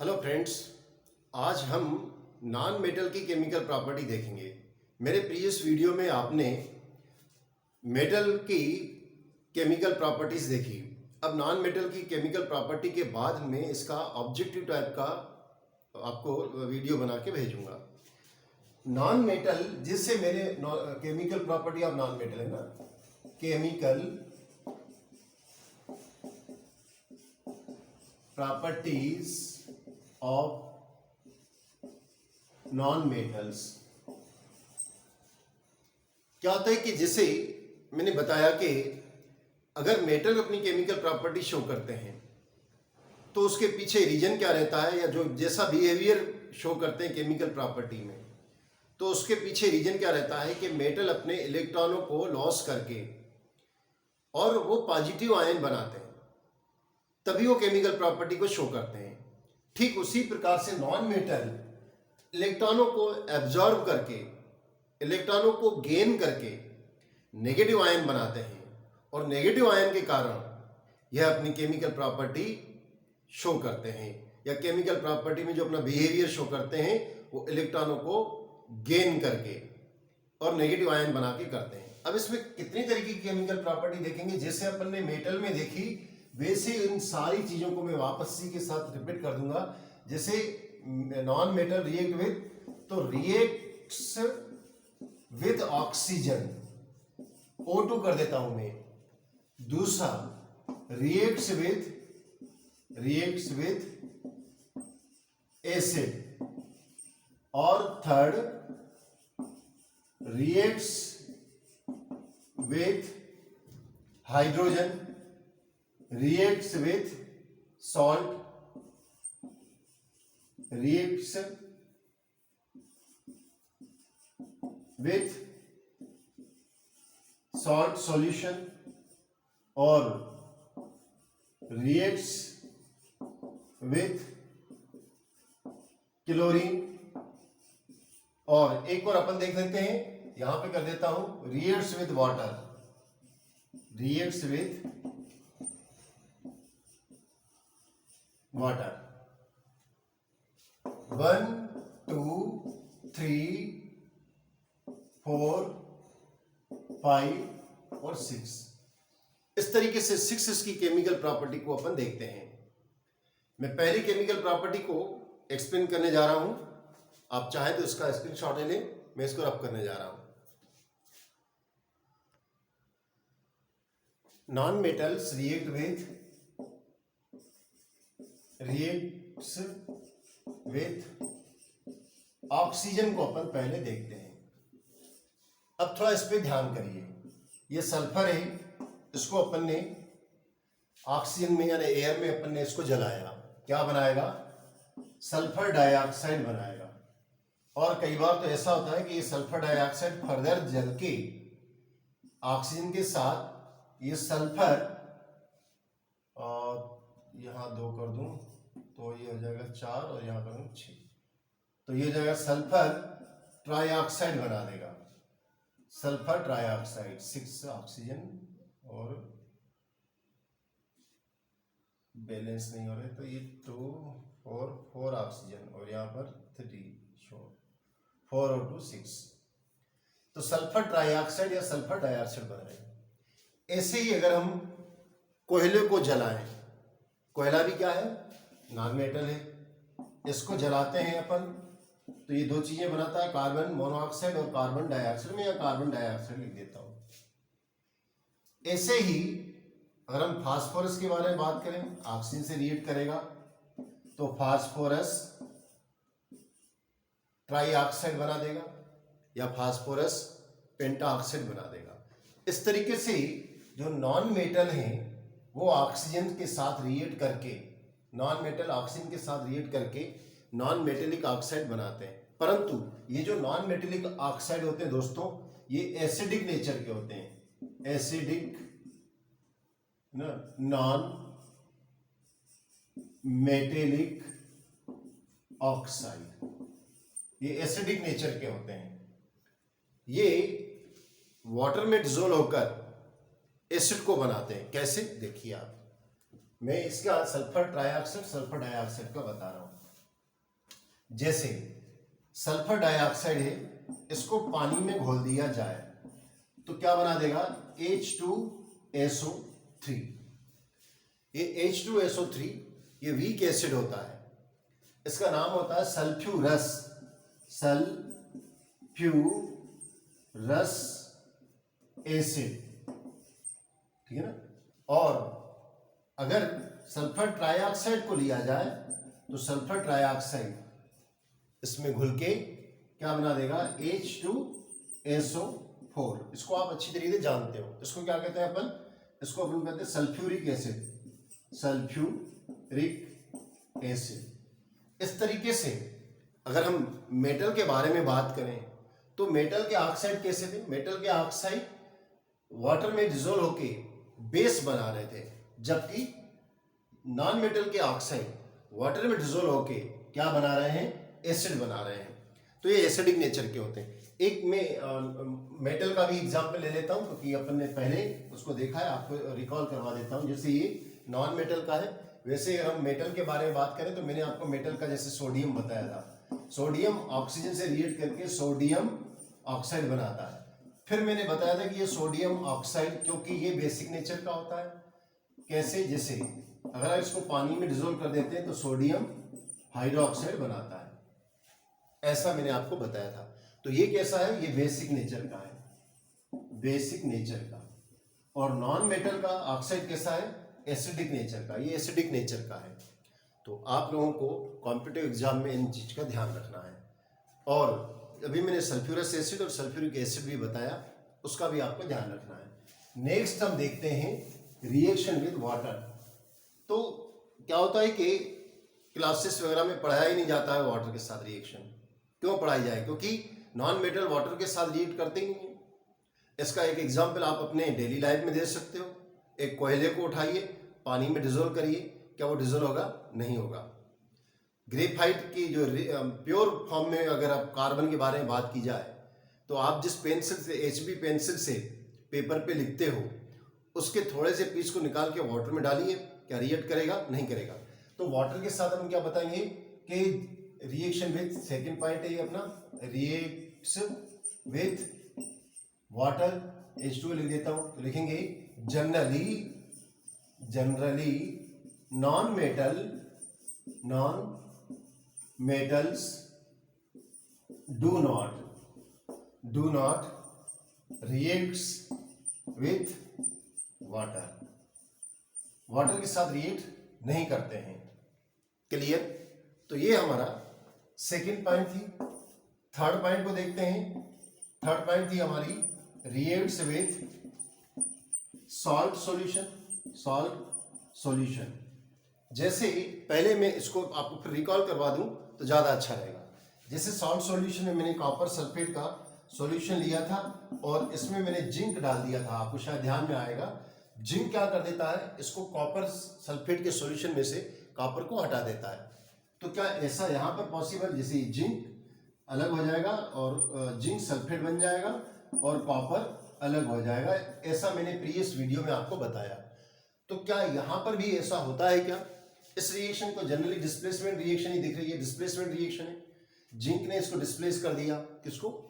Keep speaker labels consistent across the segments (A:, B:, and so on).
A: Hello friends, आज हम non metal की केमिकल प्रॉपर्टी देखेंगे। मेरे प्रीवियस वीडियो में आपने मेटल की केमिकल प्रॉपर्टीज देखी। अब नॉन मेटल की केमिकल प्रॉपर्टी के बाद में इसका ऑब्जेक्टिव टाइप का आपको वीडियो बना के भेजूंगा। नॉन मेटल जिससे मेरे chemical property of non metal है ना, chemical properties of non metals. क्या होता है कि जैसे मैंने बताया कि अगर मेटल अपनी केमिकल प्रॉपर्टी शो करते हैं तो उसके पीछे रीजन क्या रहता है, या जो जैसा बिहेवियर शो करते हैं केमिकल प्रॉपर्टी में, तो उसके पीछे रीजन क्या रहता है कि मेटल अपने इलेक्ट्रॉनों को लॉस करके और वो पॉजिटिव आयन बनाते हैं, तभी वो केमिकल प्रॉपर्टी को शो करते हैं। ठीक उसी प्रकार से नॉन मेटल इलेक्ट्रॉनों को एब्जॉर्ब करके, इलेक्ट्रॉनों को गेन करके नेगेटिव आयन बनाते हैं, और नेगेटिव आयन के कारण यह अपनी केमिकल प्रॉपर्टी शो करते हैं, या केमिकल प्रॉपर्टी में जो अपना बिहेवियर शो करते हैं वो इलेक्ट्रॉनों को गेन करके और नेगेटिव आयन बना के करते हैं। अब इसमें कितनी तरीके की केमिकल प्रॉपर्टी देखेंगे, जैसे अपन ने मेटल में देखी वैसे इन सारी चीजों को मैं वापस इसी के साथ रिपीट कर दूंगा। जैसे नॉन मेटल रिएक्ट विद, तो रिएक्ट्स विद ऑक्सीजन, O2 कर देता हूं मैं। दूसरा रिएक्ट्स विद एसिड, और third reacts with hydrogen, reacts with salt, reacts with salt solution, और reacts with क्लोरीन। और एक और अपन देख लेते हैं, यहां पे कर देता हूं reacts with water, reacts with water. 1 2 3 4 5 और 6, इस तरीके से 6 इसकी केमिकल प्रॉपर्टी को अपन देखते हैं। मैं पहली केमिकल प्रॉपर्टी को एक्सप्लेन करने जा रहा हूं, आप चाहे तो इसका स्क्रीनशॉट ले लें, मैं इसको रब करने जा रहा हूं। Non metals reacts with oxygen को अपन पहले देखते हैं। अब थोड़ा इस पे ध्यान करिए, ये सल्फर है, इसको अपन ने ऑक्सीजन में यानी एयर में अपन ने इसको जलाया, क्या बनाएगा? सल्फर डाइऑक्साइड बनाएगा। और कई बार तो ऐसा होता है कि ये सल्फर डाइऑक्साइड फर्दर जल के ऑक्सीजन के साथ ये सल्फर, यहां 2 कर दूं तो ये हो जाएगा 4, और यहां करूं 6, तो ये हो जाएगा सल्फर ट्राइऑक्साइड बना देगा। सल्फर ट्राइऑक्साइड 6 ऑक्सीजन, और बैलेंस नहीं हो रहे तो ये 2 और 4 ऑक्सीजन, और यहां पर 3 4 और 2 6, तो सल्फर ट्राइऑक्साइड या सल्फर डाइऑक्साइड बन रहे हैं। ऐसे ही अगर हम कोयले को जलाएं, कोयला भी क्या है? नॉन मेटल है, इसको जलाते हैं अपन तो ये 2 चीजें बनाता है, कार्बन मोनोऑक्साइड और कार्बन डाइऑक्साइड। में या कार्बन डाइऑक्साइड लिख देता हूं। ऐसे ही अगर हम फास्फोरस के बारे में बात करें, ऑक्सीजन से रिएक्ट करेगा तो फास्फोरस ट्राइऑक्साइड बना देगा, या फास्फोरस पेंटाऑक्साइड बना देगा। इस तरीके से जो नॉन मेटल हैं वो ऑक्सीजन के साथ रिएक्ट करके, नॉन मेटल ऑक्सीजन के साथ रिएक्ट करके नॉन मेटेलिक ऑक्साइड बनाते हैं। परंतु ये जो नॉन मेटेलिक ऑक्साइड होते हैं दोस्तों, ये एसिडिक नेचर के होते हैं। एसिडिक नॉन मेटेलिक ऑक्साइड, ये एसिडिक नेचर के होते हैं। ये वाटर में डिसोल्व होकर एसिड को बनाते हैं। कैसे? देखिए आप, मैं इसका सल्फर ट्राइऑक्साइड सल्फर डाइऑक्साइड का बता रहा हूं। जैसे सल्फर डाइऑक्साइड है, इसको पानी में घोल दिया जाए तो क्या बना देगा, H2SO3। ये H2SO3 ये वीक एसिड होता है, इसका नाम होता है सल्फ्यूरस, सल्फ्यूरस एसिड, ठीक है ना। और अगर सल्फर ट्राइऑक्साइड को लिया जाए तो सल्फर ट्राइऑक्साइड इसमें घुल के क्या बना देगा, H2SO4। इसको आप अच्छी तरीके से जानते हो, इसको क्या कहते हैं अपन, इसको अपन कहते हैं सल्फ्यूरिक एसिड, सल्फ्यूरिक एसिड। इस तरीके से अगर हम मेटल के बारे में बात करें तो मेटल के ऑक्साइड कैसे थे, मेटल के ऑक्साइड वाटर में डिजोल्व होके बेस बना रहे थे, जबकि नॉन मेटल के ऑक्साइड वाटर में डिजोल्व होके क्या बना रहे हैं, एसिड बना रहे हैं। तो ये एसिडिक नेचर के होते हैं। एक मैं मेटल का भी एग्जांपल ले लेता हूं क्योंकि अपन ने पहले उसको देखा है, आपको रिकॉल करवा देता हूं। जैसे ये नॉन मेटल का है, वैसे अगर हम मेटल के बारे में बात करें तो मैंने आपको मेटल का जैसे सोडियम बताया था, सोडियम ऑक्सीजन से रिएक्ट करके सोडियम ऑक्साइड बनाता है। फिर मैंने बताया था कि ये सोडियम ऑक्साइड क्योंकि ये बेसिक नेचर का होता है, कैसे, जैसे अगर आप इसको पानी में डिजोल्व कर देते हैं तो सोडियम हाइड्रोक्साइड बनाता है, ऐसा मैंने आपको बताया था। तो ये कैसा है, ये बेसिक नेचर का है, बेसिक नेचर का। और नॉन मेटल का ऑक्साइड कैसा है, एसिडिक नेचर का, ये एसिडिक नेचर का है। तो आप लोगों को कॉम्पिटिटिव एग्जाम में इन चीज का ध्यान रखना है। और अभी मैंने सल्फ्यूरस एसिड और सल्फ्यूरिक एसिड भी बताया, उसका भी आपको ध्यान रखना है। नेक्स्ट हम देखते हैं रिएक्शन विद वाटर। तो क्या होता है कि क्लासेस वगैरह में पढ़ाया ही नहीं जाता है वाटर के साथ रिएक्शन। क्यों पढ़ाई जाए, क्योंकि नॉन मेटल वाटर के साथ रिएक्ट करते ही नहीं है। इसका एक एग्जाम्पल आप अपने डेली लाइफ में दे सकते हो। एक कोयले को उठाइए, पानी में डिजोल्व करिए, क्या वो डिजोल्व होगा, नहीं होगा। ग्रेफाइट की जो प्योर फॉर्म में अगर आप कार्बन के बारे में बात की जाए तो आप जिस पेंसिल से, HB पेंसिल से पेपर पे लिखते हो, उसके थोड़े से पीस को निकाल के वाटर में डालिए, क्या रिएक्ट करेगा, नहीं करेगा। तो वाटर के साथ हम क्या बताएंगे कि रिएक्शन विथ, सेकेंड पॉइंट है ये अपना, रिएक्शन विथ वाटर, H2 लिख देता हूं तो लिखेंगे generally non metals do not reacts with water के साथ रिएक्ट नहीं करते हैं। क्लियर। तो ये हमारा सेकेंड पॉइंट थी। थर्ड पॉइंट को देखते हैं। थर्ड पॉइंट थी हमारी रिएक्ट्स विथ सॉल्ट सॉल्यूशन। जैसे पहले मैं इसको आपको फिर रिकॉल करवा दूं तो ज्यादा अच्छा रहेगा। जैसे सॉल्ट सॉल्यूशन में मैंने कॉपर सल्फेट का सॉल्यूशन लिया था और इसमें मैंने जिंक डाल दिया था, आपको शायद ध्यान में आएगा। जिंक क्या कर देता है, इसको कॉपर सल्फेट के सॉल्यूशन में से कॉपर को हटा देता है। तो क्या ऐसा यहाँ पर पॉसिबल, जैसे जिंक अलग हो जाएगा और जिंक सल्फेट बन जाएगा और कॉपर अलग हो जाएगा, ऐसा मैंने प्रीवियस वीडियो में आपको बताया। तो क्या यहाँ पर भी ऐसा होता है क्या? इस रिएक्शन को जनरली डिस्प्लेसमेंट रिएक्शन ही दिख रही है, डिस्प्लेसमेंट रिएक्शन है। जिंक ने इसको डिस्प्लेस कर दिया, किसको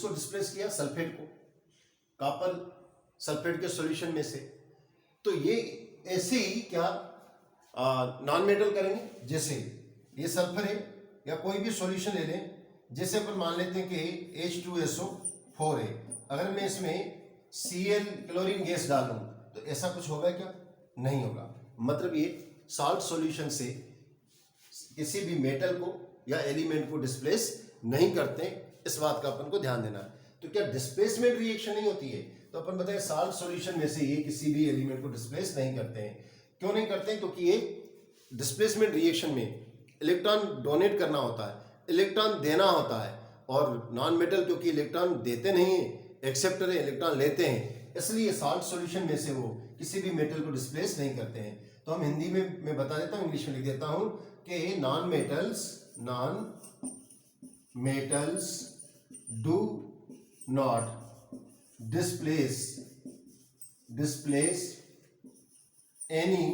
A: डिस्प्लेस किया, सल्फेट को, कॉपर सल्फेट के सॉल्यूशन में से। तो ये ऐसे ही क्या नॉन मेटल करेंगे। जैसे ये सल्फर है या कोई भी सॉल्यूशन ले लें, जैसे अपन मान लेते हैं कि H2SO4 है, अगर मैं इसमें Cl क्लोरीन गैस डालूं तो ऐसा कुछ होगा क्या? नहीं होगा। मतलब ये सॉल्ट सॉल्यूशन से किसी भी मेटल को या एलिमेंट को डिस्प्लेस नहीं करते, इस बात का अपन को ध्यान देना है। तो क्या डिस्प्लेसमेंट रिएक्शन नहीं होती है? तो अपन बताएं सॉल्ट सॉल्यूशन में से ये किसी भी एलिमेंट को डिस्प्लेस नहीं करते हैं। क्यों नहीं करते? क्योंकि ये डिस्प्लेसमेंट रिएक्शन में इलेक्ट्रॉन डोनेट करना होता है, इलेक्ट्रॉन देना होता है, और नॉन मेटल क्योंकि इलेक्ट्रॉन देते नहीं है, एक्सेप्टर है, इलेक्ट्रॉन लेते हैं, इसलिए सॉल्ट सॉल्यूशन में से वो किसी भी मेटल को डिस्प्लेस नहीं करते हैं। तो हम हिंदी में मैं बता देता हूँ, इंग्लिश में लिख देता हूँ कि non metals do not displace any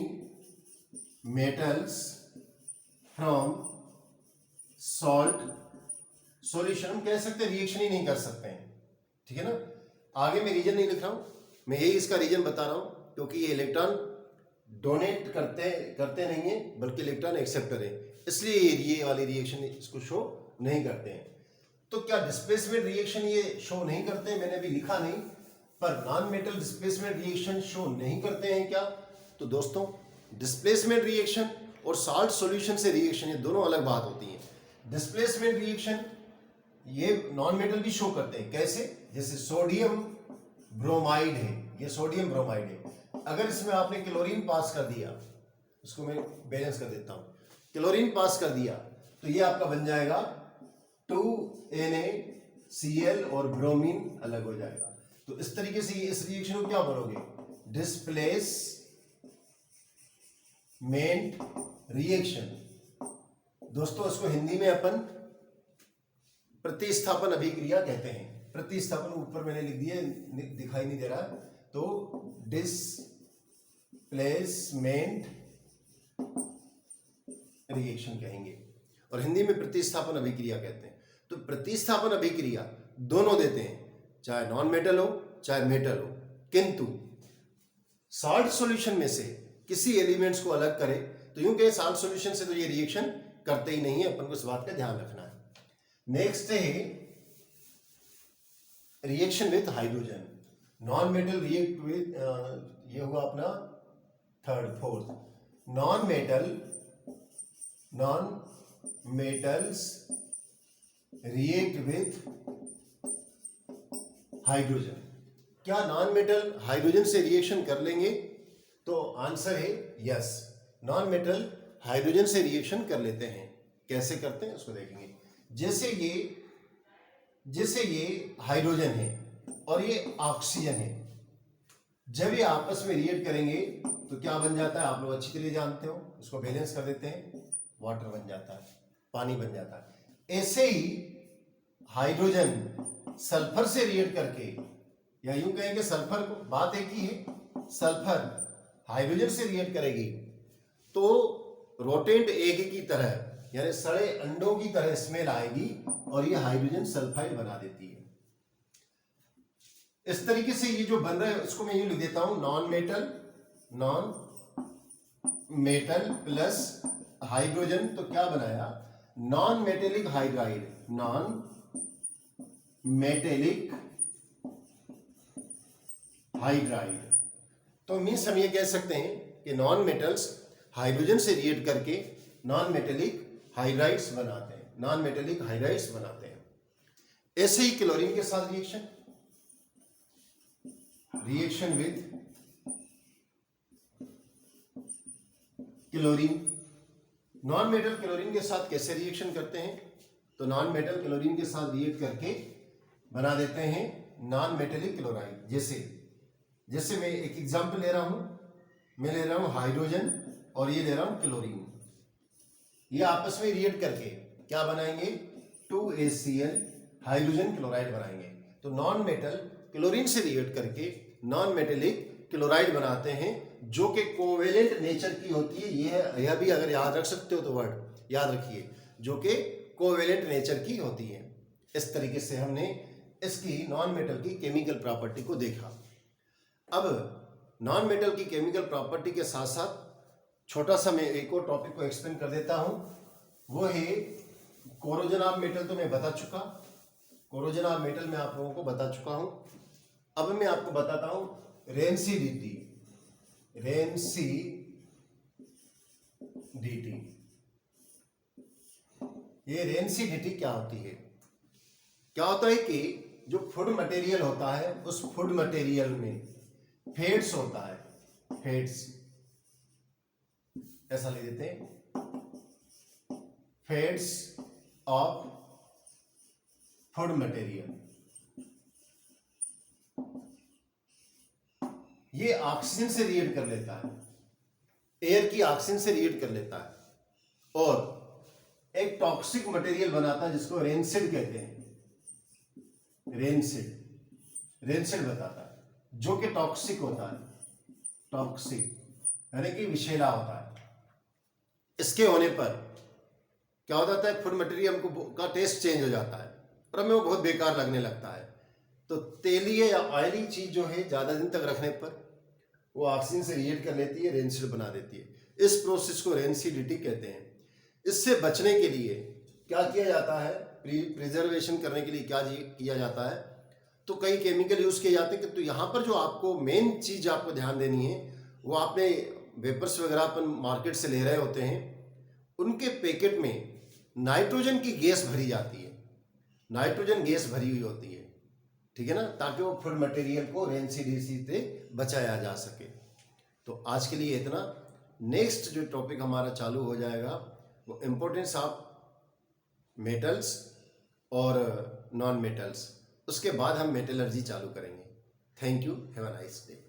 A: metals from salt solution, हम कह सकते हैं रिएक्शन ही नहीं कर सकते हैं, ठीक है ना। आगे मैं रीजन नहीं लिख रहा हूं, मैं यही इसका रीजन बता रहा हूं, क्योंकि ये इलेक्ट्रॉन डोनेट करते नहीं है बल्कि इलेक्ट्रॉन एक्सेप्टर है, इसलिए ये वाली रिएक्शन इसको शो नहीं करते हैं। तो क्या डिस्प्लेसमेंट रिएक्शन ये शो नहीं करते हैं? मैंने अभी लिखा नहीं, पर non metal displacement reaction show नहीं करते हैं क्या? तो दोस्तों, डिस्प्लेसमेंट रिएक्शन और साल्ट सॉल्यूशन से रिएक्शन, ये दोनों अलग बात होती है। डिस्प्लेसमेंट रिएक्शन ये नॉन मेटल भी शो करते हैं, कैसे? जैसे सोडियम ब्रोमाइड है, ये सोडियम ब्रोमाइड है, अगर इसमें आपने क्लोरीन पास कर दिया, इसको मैं बैलेंस कर देता हूं, क्लोरीन पास कर दिया तो ये आपका बन जाएगा 2NaCl और ब्रोमीन अलग हो जाएगा। तो इस तरीके से इस रिएक्शन को क्या बोलोगे? Displacement reaction. दोस्तों, इसको हिंदी में अपन प्रतिस्थापन अभिक्रिया कहते हैं। प्रतिस्थापन ऊपर मैंने लिख दिया, दिखाई नहीं दे रहा, तो डिस्प्लेसमेंट रिएक्शन कहेंगे और हिंदी में प्रतिस्थापन अभिक्रिया कहते हैं। तो प्रतिस्थापन अभिक्रिया दोनों देते हैं, चाहे नॉन मेटल हो चाहे मेटल हो, किंतु साल्ट सॉल्यूशन में से किसी एलिमेंट्स को अलग करे तो यूं कहें साल्ट सॉल्यूशन से तो ये रिएक्शन करते ही नहीं है, अपन को इस बात का ध्यान रखना है। नेक्स्ट है reaction with hydrogen. Non metal react with, ये हुआ अपना fourth. Non metals react with hydrogen. क्या नॉन मेटल हाइड्रोजन से रिएक्शन कर लेंगे? तो आंसर है यस, नॉन मेटल हाइड्रोजन से रिएक्शन कर लेते हैं। कैसे करते हैं उसको देखेंगे। जैसे ये हाइड्रोजन है और ये ऑक्सीजन है, जब ये आपस में रिएक्ट करेंगे तो क्या बन जाता है? आप लोग अच्छी तरह जानते हो, इसको बैलेंस कर देते हैं, वाटर बन जाता है, पानी बन जाता है। ऐसे ही हाइड्रोजन सल्फर से रिएक्ट करके, या यूं कहेंगे सल्फर को, बात एक ही है, सल्फर हाइड्रोजन से रिएक्ट करेगी तो रोटेंट एग की तरह, यानी सड़े अंडों की तरह स्मेल आएगी और ये हाइड्रोजन सल्फाइड बना देती है। इस तरीके से ये जो बन रहा है इसको मैं यूं लिख देता हूं, नॉन मेटल प्लस हाइड्रोजन, तो क्या बनाया? Non metallic hydride. Non metallic hydride. तो मीन्स हम ये कह सकते हैं कि नॉन मेटल्स हाइड्रोजन से रिएक्ट करके नॉन मेटेलिक हाइड्राइड्स बनाते हैं, नॉन मेटेलिक हाइड्राइड्स बनाते हैं। ऐसे ही क्लोरीन के साथ reaction with chlorine. Non metal chlorine के साथ कैसे रिएक्शन करते हैं? तो नॉन मेटल क्लोरीन के साथ रिएक्ट करके बना देते हैं नॉन मेटेलिक क्लोराइड। जैसे मैं एक एग्जांपल ले रहा हूं, मैं ले रहा हूं हाइड्रोजन और ये ले रहा हूं क्लोरीन, ये आपस में रिएक्ट करके क्या बनाएंगे? 2ACl हाइड्रोजन क्लोराइड बनाएंगे। तो नॉन मेटल क्लोरीन से रिएक्ट करके नॉन मेटेलिक क्लोराइड बनाते हैं, जो कि कोवेलेंट नेचर की होती है। यह भी अगर याद रख सकते हो तो वर्ड याद रखिए, जो कि कोवेलेंट नेचर की होती है। इस तरीके से हमने इसकी नॉन मेटल की केमिकल प्रॉपर्टी को देखा। अब नॉन मेटल की केमिकल प्रॉपर्टी के साथ साथ छोटा सा मैं एक और टॉपिक को एक्सप्लेन कर देता हूं, वो है कोरोजन ऑफ मेटल। तो मैं बता चुका, कोरोजन ऑफ मेटल मैं आप लोगों को बता चुका हूं। अब मैं आपको बताता हूं रेंसिडिटी। ये रेंसिडिटी क्या होती है? क्या होता है कि जो फूड मटेरियल होता है उस फूड मटेरियल में फैट्स होता है, फैट्स ऐसा ले देते हैं, फैट्स ऑफ फूड मटेरियल। ये ऑक्सीजन से रिएक्ट कर लेता है, एयर की ऑक्सीजन से रिएक्ट कर लेता है और एक टॉक्सिक मटेरियल बनाता है जिसको रेंसिड कहते हैं। रेंसिड बताता है, जो कि टॉक्सिक होता है, टॉक्सिक यानी कि विषैला होता है। इसके होने पर क्या हो जाता है, फूड मटेरियल का टेस्ट चेंज हो जाता है और हमें वो बहुत बेकार लगने लगता है। तो तेलीय या ऑयली चीज़ जो है ज़्यादा दिन तक रखने पर वो ऑक्सीजन से रिएक्ट कर लेती है, रेनसीड बना देती है। इस प्रोसेस को रेनसीडिटी कहते हैं। इससे बचने के लिए क्या किया जाता है, प्रिजर्वेशन करने के लिए क्या किया जाता है, तो कई केमिकल यूज़ किए जाते हैं। कि तो यहाँ पर जो आपको मेन चीज़ आपको ध्यान देनी है, वो आपने वेपर्स वगैरह अपन मार्केट से ले रहे होते हैं, उनके पैकेट में नाइट्रोजन की गैस भरी जाती है, नाइट्रोजन गैस भरी हुई होती है, ठीक है ना, ताकि वो फूड मटेरियल को रेनसीडिटी से बचाया जा सके। तो आज के लिए इतना। नेक्स्ट जो टॉपिक हमारा चालू हो जाएगा वो इम्पोर्टेंस ऑफ मेटल्स और नॉन मेटल्स, उसके बाद हम मेटलर्जी चालू करेंगे। Thank you, have a nice day.